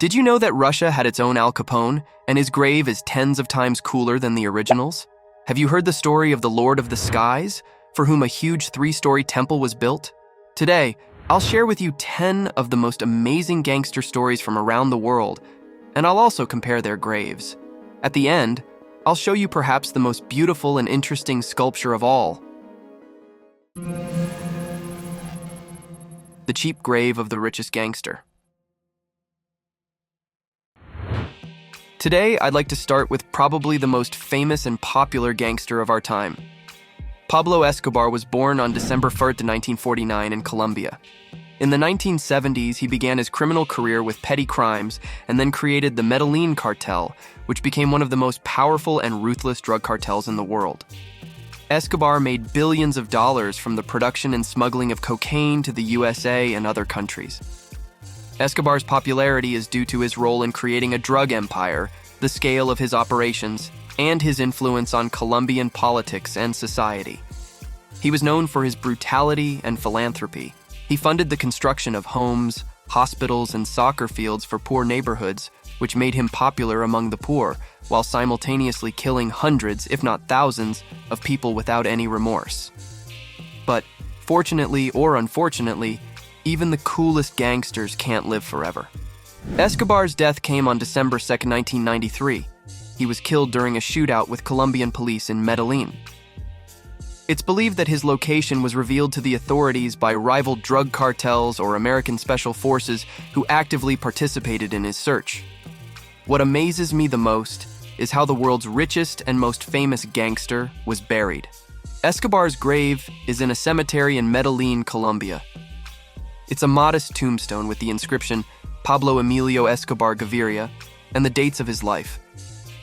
Did you know that Russia had its own Al Capone, and his grave is tens of times cooler than the originals? Have you heard the story of the Lord of the Skies, for whom a huge 3-story temple was built? Today, I'll share with you 10 of the most amazing gangster stories from around the world, and I'll also compare their graves. At the end, I'll show you perhaps the most beautiful and interesting sculpture of all. The cheap grave of the richest gangster. Today, I'd like to start with probably the most famous and popular gangster of our time. Pablo Escobar was born on December 1st, 1949 in Colombia. In the 1970s, he began his criminal career with petty crimes and then created the Medellin cartel, which became one of the most powerful and ruthless drug cartels in the world. Escobar made billions of dollars from the production and smuggling of cocaine to the USA and other countries. Escobar's popularity is due to his role in creating a drug empire, the scale of his operations, and his influence on Colombian politics and society. He was known for his brutality and philanthropy. He funded the construction of homes, hospitals, and soccer fields for poor neighborhoods, which made him popular among the poor, while simultaneously killing hundreds, if not thousands, of people without any remorse. But, fortunately or unfortunately, even the coolest gangsters can't live forever. Escobar's death came on December 2, 1993. He was killed during a shootout with Colombian police in Medellin. It's believed that his location was revealed to the authorities by rival drug cartels or American special forces who actively participated in his search. What amazes me the most is how the world's richest and most famous gangster was buried. Escobar's grave is in a cemetery in Medellin, Colombia. It's a modest tombstone with the inscription Pablo Emilio Escobar Gaviria and the dates of his life.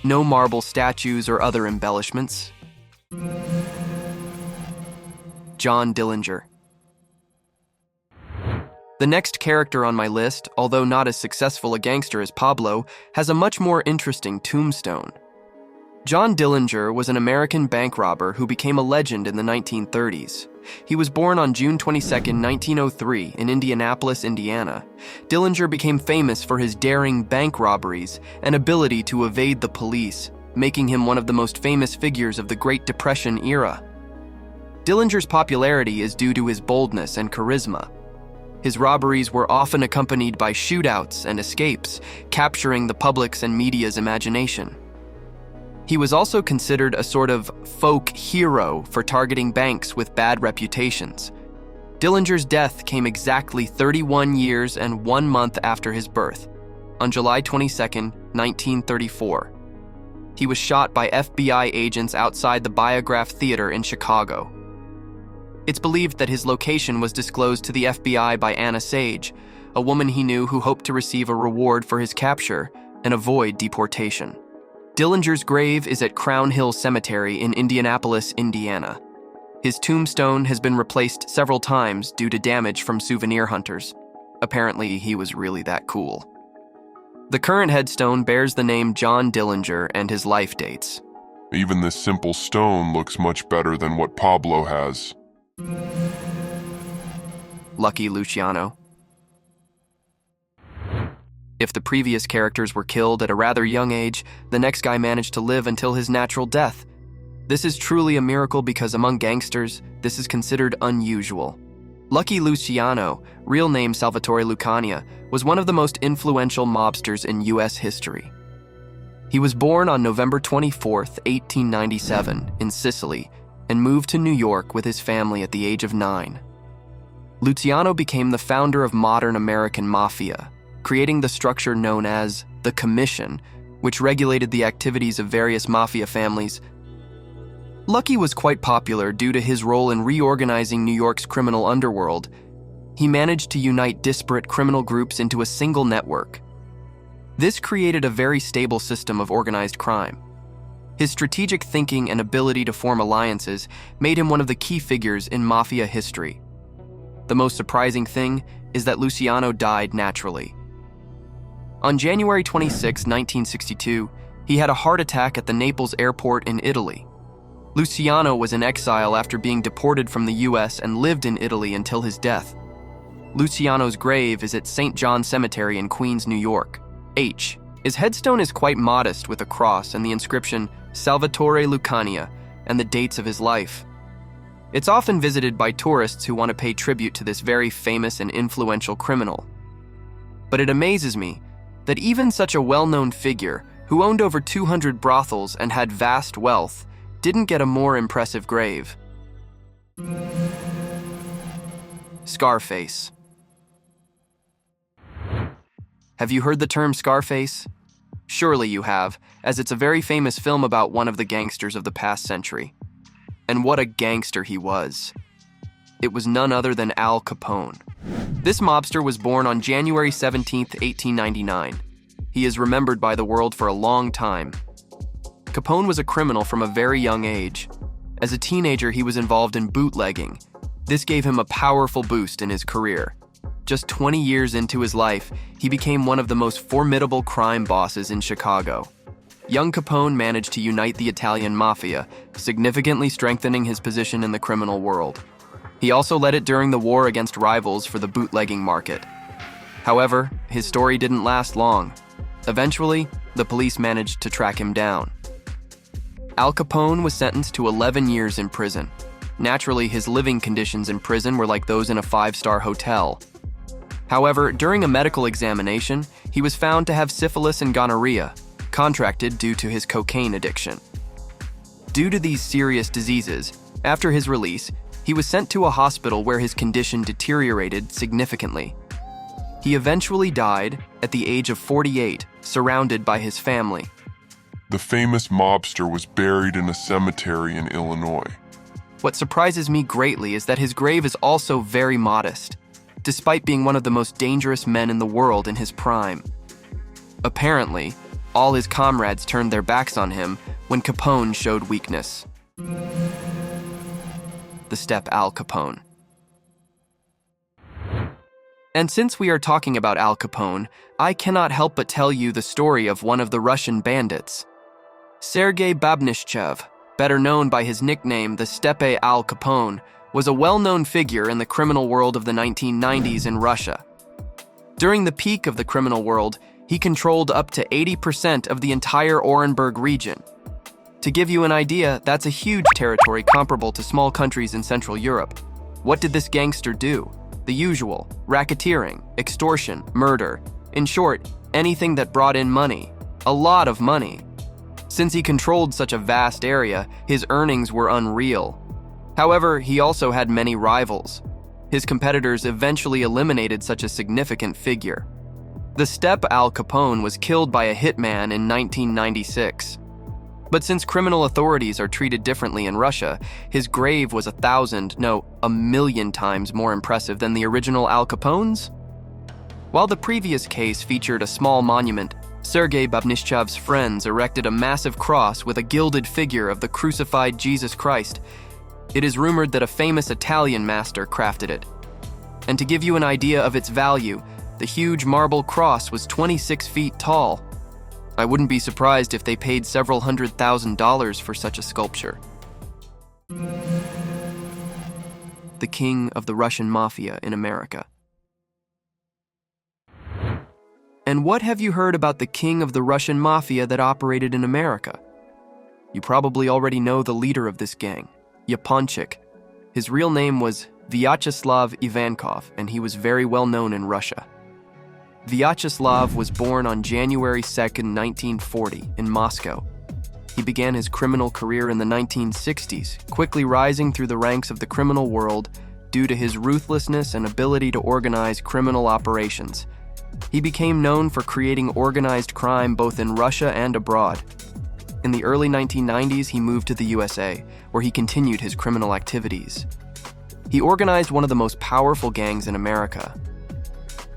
No marble statues or other embellishments. John Dillinger. The next character on my list, although not as successful a gangster as Pablo, has a much more interesting tombstone. John Dillinger was an American bank robber who became a legend in the 1930s. He was born on June 22, 1903, in Indianapolis, Indiana. Dillinger became famous for his daring bank robberies and ability to evade the police, making him one of the most famous figures of the Great Depression era. Dillinger's popularity is due to his boldness and charisma. His robberies were often accompanied by shootouts and escapes, capturing the public's and media's imagination. He was also considered a sort of folk hero for targeting banks with bad reputations. Dillinger's death came exactly 31 years and 1 month after his birth, on July 22, 1934. He was shot by FBI agents outside the Biograph Theater in Chicago. It's believed that his location was disclosed to the FBI by Anna Sage, a woman he knew who hoped to receive a reward for his capture and avoid deportation. Dillinger's grave is at Crown Hill Cemetery in Indianapolis, Indiana. His tombstone has been replaced several times due to damage from souvenir hunters. Apparently, he was really that cool. The current headstone bears the name John Dillinger and his life dates. Even this simple stone looks much better than what Pablo has. Lucky Luciano. If the previous characters were killed at a rather young age, the next guy managed to live until his natural death. This is truly a miracle because among gangsters, this is considered unusual. Lucky Luciano, real name Salvatore Lucania, was one of the most influential mobsters in U.S. history. He was born on November 24, 1897, in Sicily, and moved to New York with his family at the age of 9. Luciano became the founder of modern American Mafia, creating the structure known as the Commission, which regulated the activities of various mafia families. Lucky was quite popular due to his role in reorganizing New York's criminal underworld. He managed to unite disparate criminal groups into a single network. This created a very stable system of organized crime. His strategic thinking and ability to form alliances made him one of the key figures in mafia history. The most surprising thing is that Luciano died naturally. On January 26, 1962, he had a heart attack at the Naples airport in Italy. Luciano was in exile after being deported from the US and lived in Italy until his death. Luciano's grave is at St. John Cemetery in Queens, New York. H. His headstone is quite modest with a cross and the inscription Salvatore Lucania and the dates of his life. It's often visited by tourists who want to pay tribute to this very famous and influential criminal. But it amazes me that even such a well-known figure who owned over 200 brothels and had vast wealth didn't get a more impressive grave. Scarface. Have you heard the term Scarface? Surely you have, as it's a very famous film about one of the gangsters of the past century. And what a gangster he was. It was none other than Al Capone. This mobster was born on January 17, 1899. He is remembered by the world for a long time. Capone was a criminal from a very young age. As a teenager, he was involved in bootlegging. This gave him a powerful boost in his career. Just 20 years into his life, he became one of the most formidable crime bosses in Chicago. Young Capone managed to unite the Italian Mafia, significantly strengthening his position in the criminal world. He also led it during the war against rivals for the bootlegging market. However, his story didn't last long. Eventually, the police managed to track him down. Al Capone was sentenced to 11 years in prison. Naturally, his living conditions in prison were like those in a five-star hotel. However, during a medical examination, he was found to have syphilis and gonorrhea, contracted due to his cocaine addiction. Due to these serious diseases, after his release, he was sent to a hospital where his condition deteriorated significantly. He eventually died at the age of 48, surrounded by his family. The famous mobster was buried in a cemetery in Illinois. What surprises me greatly is that his grave is also very modest, despite being one of the most dangerous men in the world in his prime. Apparently, all his comrades turned their backs on him when Capone showed weakness. The Steppe Al Capone. And since we are talking about Al Capone, I cannot help but tell you the story of one of the Russian bandits. Sergei Babnischev, better known by his nickname the Steppe Al Capone, was a well-known figure in the criminal world of the 1990s in Russia. During the peak of the criminal world, he controlled up to 80% of the entire Orenburg region. To give you an idea, that's a huge territory comparable to small countries in Central Europe. What did this gangster do? The usual: racketeering, extortion, murder. In short, anything that brought in money. A lot of money. Since he controlled such a vast area, his earnings were unreal. However, he also had many rivals. His competitors eventually eliminated such a significant figure. The Steppe Al Capone was killed by a hitman in 1996. But since criminal authorities are treated differently in Russia, his grave was 1,000 times more impressive than the original Al Capone's. While the previous case featured a small monument, Sergei Babnischev's friends erected a massive cross with a gilded figure of the crucified Jesus Christ. It is rumored that a famous Italian master crafted it. And to give you an idea of its value, the huge marble cross was 26 feet tall. I wouldn't be surprised if they paid several $100,000 for such a sculpture. The king of the Russian Mafia in America. And what have you heard about the king of the Russian Mafia that operated in America? You probably already know the leader of this gang, Yaponchik. His real name was Vyacheslav Ivankov, and he was very well known in Russia. Vyacheslav was born on January 2, 1940, in Moscow. He began his criminal career in the 1960s, quickly rising through the ranks of the criminal world due to his ruthlessness and ability to organize criminal operations. He became known for creating organized crime both in Russia and abroad. In the early 1990s, he moved to the USA, where he continued his criminal activities. He organized one of the most powerful gangs in America.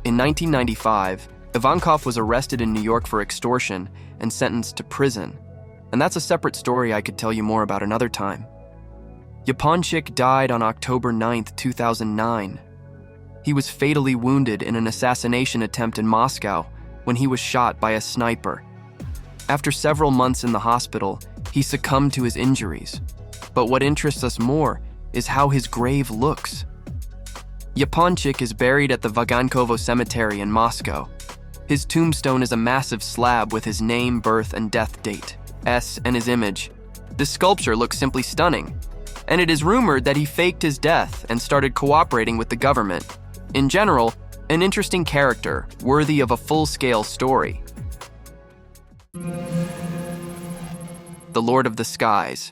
In 1995, Ivankov was arrested in New York for extortion and sentenced to prison. And that's a separate story I could tell you more about another time. Yaponchik died on October 9, 2009. He was fatally wounded in an assassination attempt in Moscow when he was shot by a sniper. After several months in the hospital, he succumbed to his injuries. But what interests us more is how his grave looks. Yaponchik is buried at the Vagankovo Cemetery in Moscow. His tombstone is a massive slab with his name, birth, and death date, S, and his image. This sculpture looks simply stunning, and it is rumored that he faked his death and started cooperating with the government. In general, an interesting character, worthy of a full-scale story. The Lord of the Skies.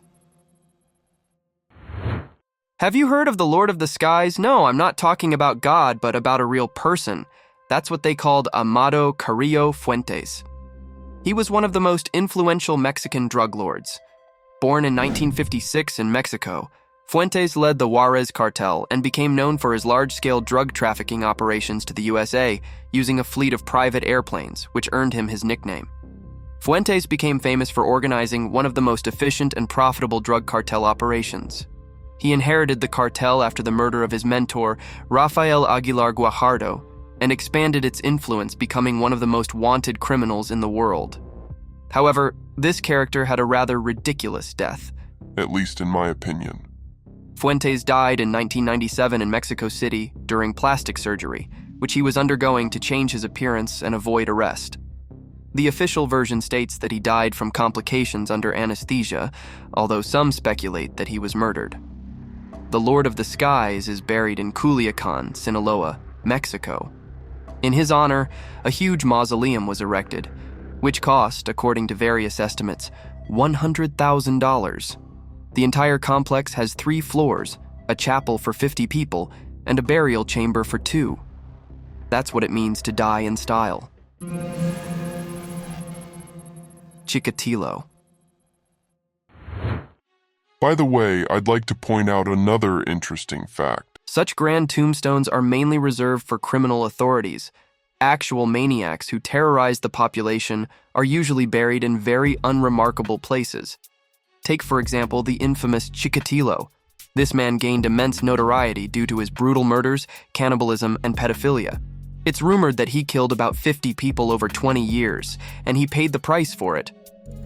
Have you heard of the Lord of the Skies? No, I'm not talking about God, but about a real person. That's what they called Amado Carrillo Fuentes. He was one of the most influential Mexican drug lords. Born in 1956 in Mexico, Fuentes led the Juarez cartel and became known for his large-scale drug trafficking operations to the USA using a fleet of private airplanes, which earned him his nickname. Fuentes became famous for organizing one of the most efficient and profitable drug cartel operations. He inherited the cartel after the murder of his mentor, Rafael Aguilar Guajardo, and expanded its influence, becoming one of the most wanted criminals in the world. However, this character had a rather ridiculous death. At least in my opinion. Fuentes died in 1997 in Mexico City during plastic surgery, which he was undergoing to change his appearance and avoid arrest. The official version states that he died from complications under anesthesia, although some speculate that he was murdered. The Lord of the Skies is buried in Culiacan, Sinaloa, Mexico. In his honor, a huge mausoleum was erected, which cost, according to various estimates, $100,000. The entire complex has 3 floors, a chapel for 50 people, and a burial chamber for 2. That's what it means to die in style. Chikatilo. By the way, I'd like to point out another interesting fact. Such grand tombstones are mainly reserved for criminal authorities. Actual maniacs who terrorize the population are usually buried in very unremarkable places. Take, for example, the infamous Chikatilo. This man gained immense notoriety due to his brutal murders, cannibalism, and pedophilia. It's rumored that he killed about 50 people over 20 years, and he paid the price for it.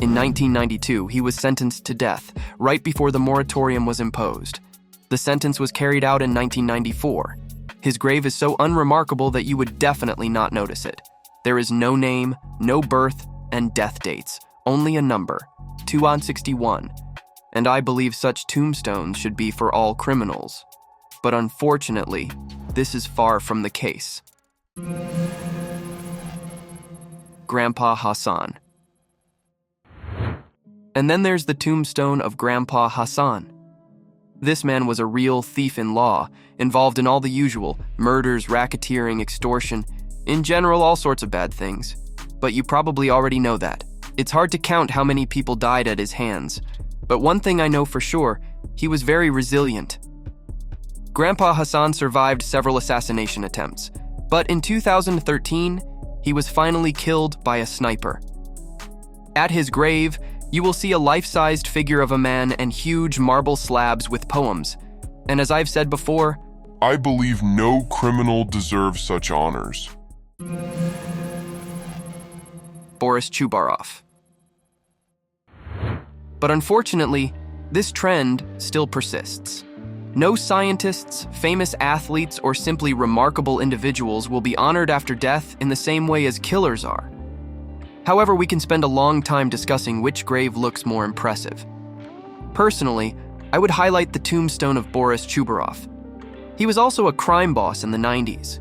In 1992, he was sentenced to death, right before the moratorium was imposed. The sentence was carried out in 1994. His grave is so unremarkable that you would definitely not notice it. There is no name, no birth, and death dates, only a number, 2/61. And I believe such tombstones should be for all criminals. But unfortunately, this is far from the case. Grandpa Hasan. And then there's the tombstone of Grandpa Hasan. This man was a real thief in law, involved in all the usual murders, racketeering, extortion, in general, all sorts of bad things. But you probably already know that. It's hard to count how many people died at his hands. But one thing I know for sure, he was very resilient. Grandpa Hasan survived several assassination attempts, but in 2013, he was finally killed by a sniper. At his grave, you will see a life-sized figure of a man and huge marble slabs with poems. And as I've said before, I believe no criminal deserves such honors. Boris Chubarov. But unfortunately, this trend still persists. No scientists, famous athletes, or simply remarkable individuals will be honored after death in the same way as killers are. However, we can spend a long time discussing which grave looks more impressive. Personally, I would highlight the tombstone of Boris Chubarov. He was also a crime boss in the 90s.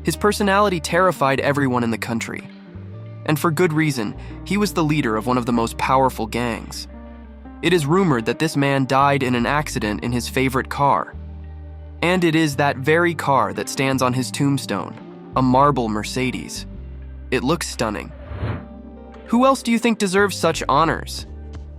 His personality terrified everyone in the country. And for good reason, he was the leader of one of the most powerful gangs. It is rumored that this man died in an accident in his favorite car. And it is that very car that stands on his tombstone, a marble Mercedes. It looks stunning. Who else do you think deserves such honors?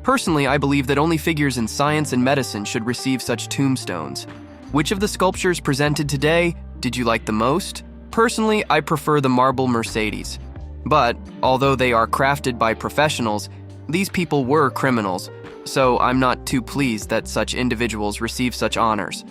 Personally, I believe that only figures in science and medicine should receive such tombstones. Which of the sculptures presented today did you like the most? Personally, I prefer the marble Mercedes. But, although they are crafted by professionals, these people were criminals, so I'm not too pleased that such individuals receive such honors.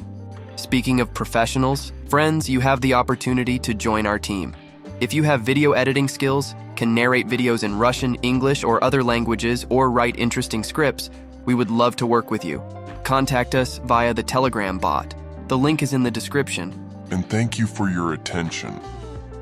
Speaking of professionals, friends, you have the opportunity to join our team. If you have video editing skills, can narrate videos in Russian, English, or other languages, or write interesting scripts, we would love to work with you. Contact us via the Telegram bot. The link is in the description. And thank you for your attention.